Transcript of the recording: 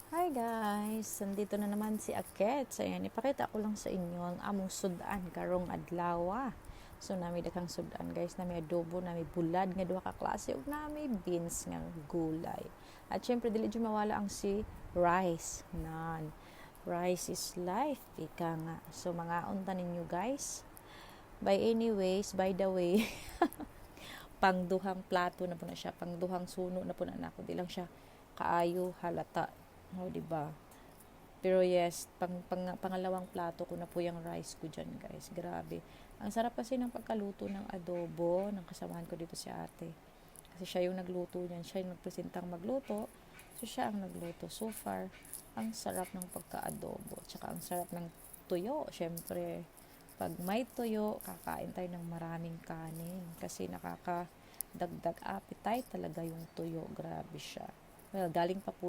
Hi guys! Nandito na naman si Aket. So, ayan, ipakita ko lang sa inyo ang among sudan karong adlaw. So, nami daghang sudan guys. Nami adobo, nami bulad nga duha ka klase ug nami beans nga gulay. At syempre dili jud mawala ang si rice. Nan. Rice is life, ika nga. So, mga unta ninyo guys. By the way, pangduhang plato na po na siya, pangduhang suno na po na nako. Di lang siya kaayo halata. O, diba? Pero yes, pangalawang plato ko na po yung rice ko dyan, guys. Grabe. Ang sarap kasi ng pagkaluto ng adobo ng kasamahan ko dito si ate. Kasi siya yung nagluto niyan. Siya yung nagpresentang magluto. So, siya ang nagluto. So far, ang sarap ng pagka-adobo. Tsaka ang sarap ng tuyo. Syempre, pag may tuyo, kakain tayo ng maraming kanin. Kasi nakakadagdag appetite talaga yung tuyo. Grabe siya. Well, galing pa po